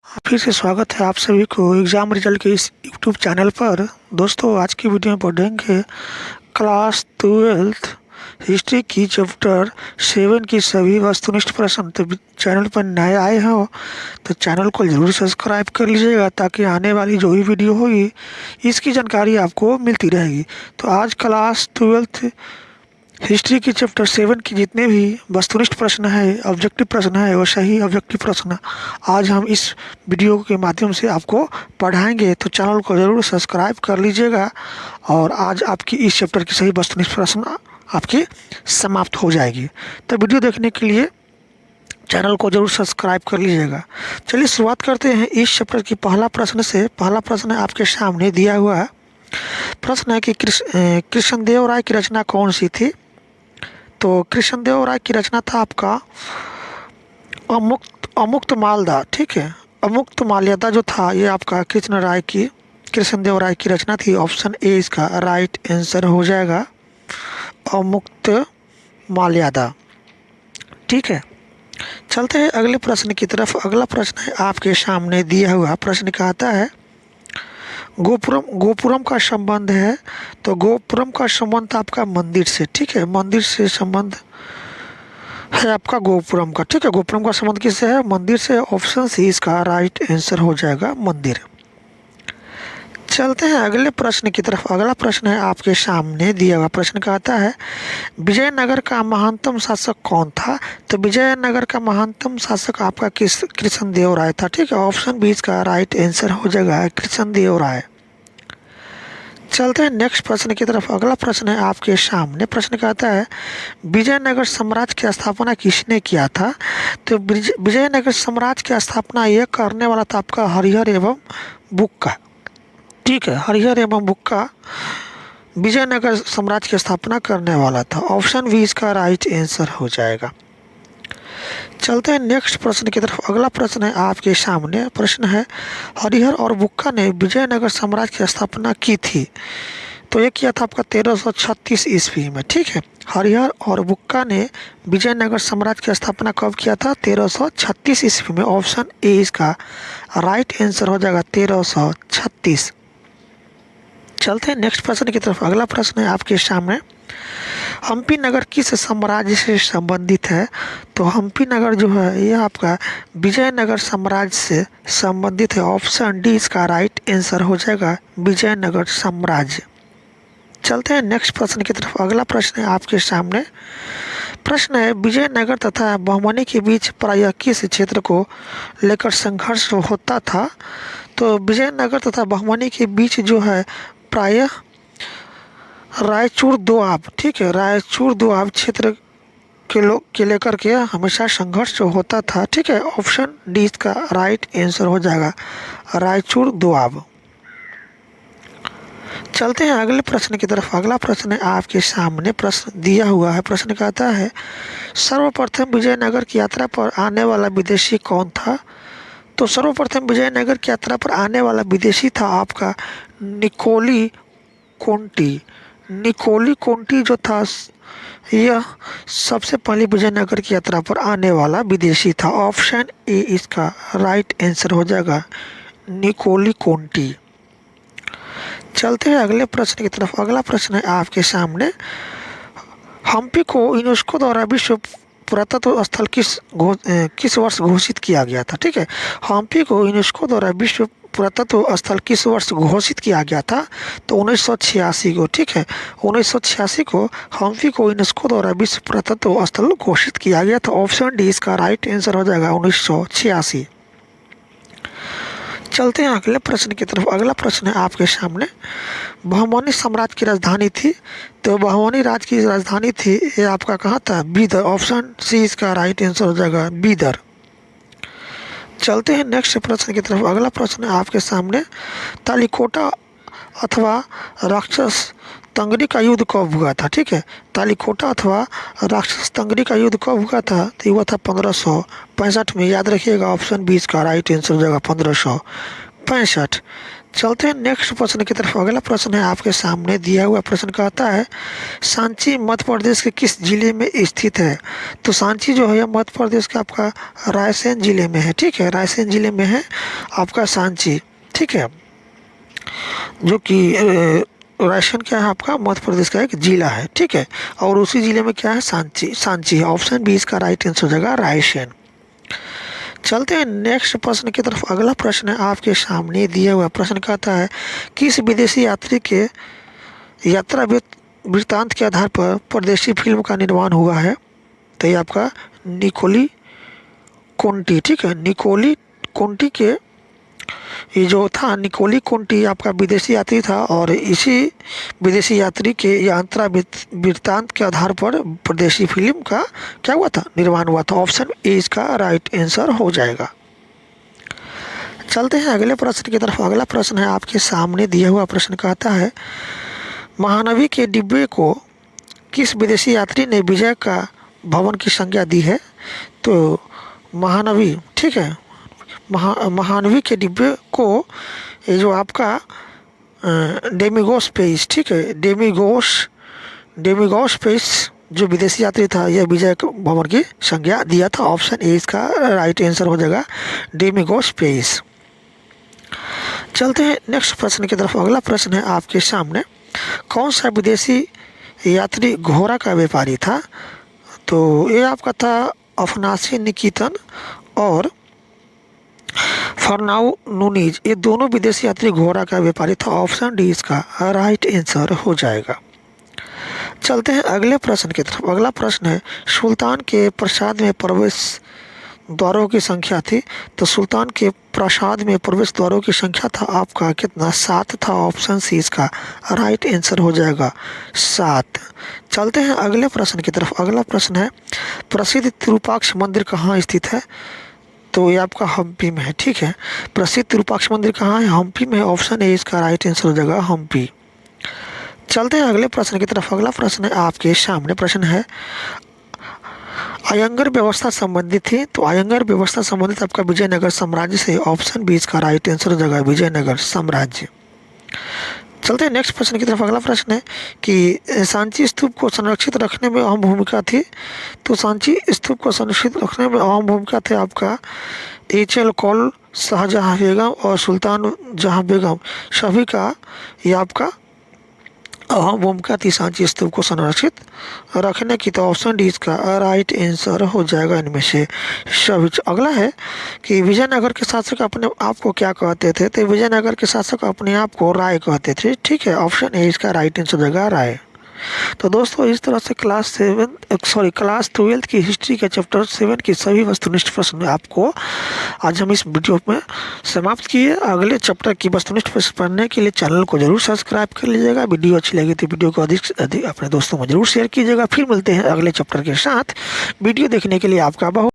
फिर से स्वागत है आप सभी को एग्ज़ाम रिजल्ट के इस यूट्यूब चैनल पर। दोस्तों, आज की वीडियो में पढ़ेंगे क्लास 12th हिस्ट्री की चैप्टर 7 की सभी वस्तुनिष्ठ प्रश्न। तो चैनल पर नए आए हो तो चैनल को ज़रूर सब्सक्राइब कर लीजिएगा ताकि आने वाली जो भी वीडियो होगी इसकी जानकारी आपको मिलती रहेगी। तो आज क्लास 12th हिस्ट्री की चैप्टर 7 की जितने भी वस्तुनिष्ठ प्रश्न है, ऑब्जेक्टिव प्रश्न है, वो सही ऑब्जेक्टिव प्रश्न आज हम इस वीडियो के माध्यम से आपको पढ़ाएंगे। तो चैनल को ज़रूर सब्सक्राइब कर लीजिएगा और आज आपकी इस चैप्टर की सही वस्तुनिष्ठ प्रश्न आपकी समाप्त हो जाएगी। तो वीडियो देखने के लिए चैनल को जरूर सब्सक्राइब कर लीजिएगा। चलिए शुरुआत करते हैं इस चैप्टर की पहला प्रश्न से। पहला प्रश्न आपके सामने दिया हुआ है। प्रश्न है कि कृष्णदेव राय की रचना कौन सी थी। तो कृष्णदेव राय की रचना था आपका अमुक्त मालदा। ठीक है, अमुक्त माल्यदा जो था ये आपका कृष्णदेव राय की रचना थी। ऑप्शन ए इसका राइट आंसर हो जाएगा, अमुक्त माल्यदा। ठीक है, चलते हैं अगले प्रश्न की तरफ। अगला प्रश्न है आपके सामने दिया हुआ। प्रश्न कहता है गोपुरम का संबंध है। तो गोपुरम का संबंध आपका मंदिर से। ठीक है, मंदिर से संबंध है आपका गोपुरम का। ठीक है, गोपुरम का संबंध किससे है? मंदिर से। ऑप्शन सी इसका राइट आंसर हो जाएगा, मंदिर। चलते हैं अगले प्रश्न की तरफ। अगला प्रश्न है आपके सामने दिया हुआ। प्रश्न कहता है विजयनगर का महानतम शासक कौन था। तो विजयनगर का महानतम शासक आपका कृष्णदेव राय था। ठीक है, ऑप्शन बी इसका राइट आंसर हो जाएगा, कृष्णदेव राय। चलते हैं नेक्स्ट प्रश्न की तरफ। अगला प्रश्न है आपके सामने। प्रश्न कहता है विजयनगर साम्राज्य की स्थापना किसने किया था। तो विजयनगर साम्राज्य की स्थापना यह करने वाला था आपका हरिहर एवं बुक्का। ठीक है, हरिहर एवं बुक्का विजयनगर साम्राज्य की स्थापना करने वाला था। ऑप्शन बी इसका राइट आंसर हो जाएगा। चलते हैं नेक्स्ट प्रश्न की तरफ। अगला प्रश्न है आपके सामने। प्रश्न है हरिहर और बुक्का ने विजयनगर साम्राज्य की स्थापना की थी। तो ये किया था आपका 1336 ईस्वी में। ठीक है, हरिहर और बुक्का ने विजयनगर साम्राज्य की स्थापना कब किया था? 1336 ईस्वी में। ऑप्शन ए इसका राइट आंसर हो जाएगा, 1336। चलते हैं नेक्स्ट प्रश्न की तरफ। अगला प्रश्न है आपके सामने हम्पी नगर किस साम्राज्य से संबंधित है। तो हम्पी नगर जो है ये आपका विजयनगर साम्राज्य से संबंधित है। ऑप्शन डी इसका राइट आंसर हो जाएगा, विजयनगर साम्राज्य। चलते हैं नेक्स्ट प्रश्न की तरफ। अगला प्रश्न है आपके सामने। प्रश्न है विजयनगर तथा बहमनी के बीच प्रायः किस क्षेत्र को लेकर संघर्ष होता था। तो विजयनगर तथा बहमनी के बीच जो है प्रायः रायचूर दोआब। ठीक है, रायचूर दोआब क्षेत्र के लेकर के हमेशा संघर्ष होता था। ठीक है, ऑप्शन डी इसका राइट आंसर हो जाएगा, रायचूर दोआब। चलते हैं अगले प्रश्न की तरफ। अगला प्रश्न है आपके सामने। प्रश्न दिया हुआ है। प्रश्न कहता है सर्वप्रथम विजयनगर की यात्रा पर आने वाला विदेशी कौन था। तो सर्वप्रथम विजयनगर की यात्रा पर आने वाला विदेशी था आपका निकोली कोंटी। निकोली कोंटी जो था यह सबसे पहले विजयनगर की यात्रा पर आने वाला विदेशी था। ऑप्शन ए इसका राइट आंसर हो जाएगा, निकोली कोंटी। चलते हैं अगले प्रश्न की तरफ। अगला प्रश्न है आपके सामने। हम्पी को यूनेस्को द्वारा विश्व पुरातत्व स्थल किस वर्ष घोषित किया गया था। ठीक है, हम्पी को यूनेस्को द्वारा विश्व पुरातत्व स्थल किस वर्ष घोषित किया गया था। तो 1986 को। ठीक है, 1986 को हम्पी को यूनेस्को द्वारा विश्व पुरातत्व स्थल घोषित किया गया था। ऑप्शन डी इसका राइट आंसर हो जाएगा, 1986। चलते हैं अगले प्रश्न की तरफ। अगला प्रश्न है आपके सामने। बहमनी साम्राज्य की राजधानी थी। तो बहमनी राज्य की राजधानी थी ये आपका कहाँ था? बीदर। ऑप्शन सी इसका राइट आंसर हो जाएगा, बीदर। चलते हैं नेक्स्ट प्रश्न की तरफ। अगला प्रश्न है आपके सामने। तालिकोटा अथवा राक्षस तंगरी का युद्ध कब हुआ था। ठीक है, तालिकोटा अथवा राक्षस तंगरी का युद्ध कब हुआ था। तो हुआ था 1565 में। याद रखिएगा, ऑप्शन बी इसका राइट आंसर हो जाएगा, 65। चलते हैं नेक्स्ट प्रश्न की तरफ। अगला प्रश्न है आपके सामने दिया हुआ प्रश्न कहता है सांची मध्य प्रदेश के किस जिले में स्थित है। तो सांची जो है मध्य प्रदेश का आपका रायसेन जिले में है, ठीक है, रायसेन जिले में है आपका सांची, ठीक है, जो कि रायसेन क्या है आपका मध्य प्रदेश का एक जिला है, ठीक है, और उसी जिले में क्या है सांची, सांची है। ऑप्शन बी इसका राइट आंसर हो जाएगा रायसेन। चलते हैं नेक्स्ट प्रश्न की तरफ। अगला प्रश्न है आपके सामने दिया हुआ प्रश्न कहता है किस विदेशी यात्री के यात्रा वृत्तांत के आधार पर परदेशी फिल्म का निर्माण हुआ है। तो ये आपका निकोली कोंटी, ठीक है, निकोली कोंटी के ये जो था निकोली कोंटी आपका विदेशी यात्री था और इसी विदेशी यात्री के यात्रा वृत्तांत के आधार पर परदेशी फिल्म का क्या हुआ था निर्माण हुआ था। ऑप्शन ए इसका राइट आंसर हो जाएगा। चलते हैं अगले प्रश्न की तरफ। अगला प्रश्न है आपके सामने दिया हुआ प्रश्न कहता है महानवी के डिब्बे को किस विदेशी यात्री ने विजय का भवन की संज्ञा दी है। तो महानवी, ठीक है, महानवी के डिब्बे को ये जो आपका डेमिगोस पेस, ठीक है, डेमिगोस पेस जो विदेशी यात्री था यह विजय भवन की संज्ञा दिया था। ऑप्शन ए इसका राइट आंसर हो जाएगा डेमिगोस पेस। चलते हैं नेक्स्ट प्रश्न की तरफ। अगला प्रश्न है आपके सामने कौन सा विदेशी यात्री घोड़ा का व्यापारी था। तो ये आपका था अफनासी निकितन और फरनाउ नूनीज, ये दोनों विदेशी यात्री घोड़ा का व्यापारी था। ऑप्शन डी इसका राइट आंसर हो जाएगा। चलते हैं अगले प्रश्न की तरफ। अगला प्रश्न है सुल्तान के प्रसाद में प्रवेश द्वारों की संख्या थी। तो सुल्तान के प्रसाद में प्रवेश द्वारों की संख्या था आपका कितना, 7 था। ऑप्शन सी इसका राइट आंसर हो जाएगा 7। चलते हैं अगले प्रश्न की तरफ। अगला प्रश्न है प्रसिद्ध विरूपाक्ष मंदिर कहाँ स्थित है। तो ये आपका हम्पी में है, ठीक है, प्रसिद्ध विरूपाक्ष मंदिर कहाँ है, हम्पी में। ऑप्शन ए इसका राइट आंसर हो जाएगा हम्पी। चलते हैं अगले प्रश्न की तरफ। अगला प्रश्न है आपके सामने प्रश्न है अयंगर व्यवस्था संबंधित थी। तो अयंगर व्यवस्था संबंधित आपका विजयनगर साम्राज्य से। ऑप्शन बी इसका राइट आंसर हो जाएगा विजयनगर साम्राज्य। चलते हैं नेक्स्ट प्रश्न की तरफ। अगला प्रश्न है कि सांची स्तूप को संरक्षित रखने में अहम भूमिका थी। तो सांची स्तूप को संरक्षित रखने में अहम भूमिका थे आपका एच.एल. कौल, शाहजहाँ बेगम और सुल्तान जहाँ बेगम, सभी का ये आपका अहम भूमिका थी सांची स्तूप को संरक्षित रखने की। तो ऑप्शन डी इसका राइट आंसर हो जाएगा इनमें से सभी। अगला है कि विजयनगर के शासक अपने आप को क्या कहते थे। तो विजयनगर के शासक अपने आप को राय कहते थे, ठीक है, ऑप्शन ए इसका राइट आंसर हो जाएगा राय। तो दोस्तों इस तरह से क्लास 12 की हिस्ट्री के चैप्टर 7 की सभी वस्तुनिष्ठ प्रश्न आपको आज हम इस वीडियो में समाप्त किए। अगले चैप्टर की वस्तुनिष्ठ प्रश्न पढ़ने के लिए चैनल को जरूर सब्सक्राइब कर लीजिएगा। वीडियो अच्छी लगी तो वीडियो को अधिक से अधिक अपने दोस्तों में जरूर शेयर कीजिएगा। फिर मिलते हैं अगले चैप्टर के साथ। वीडियो देखने के लिए आपका बहुत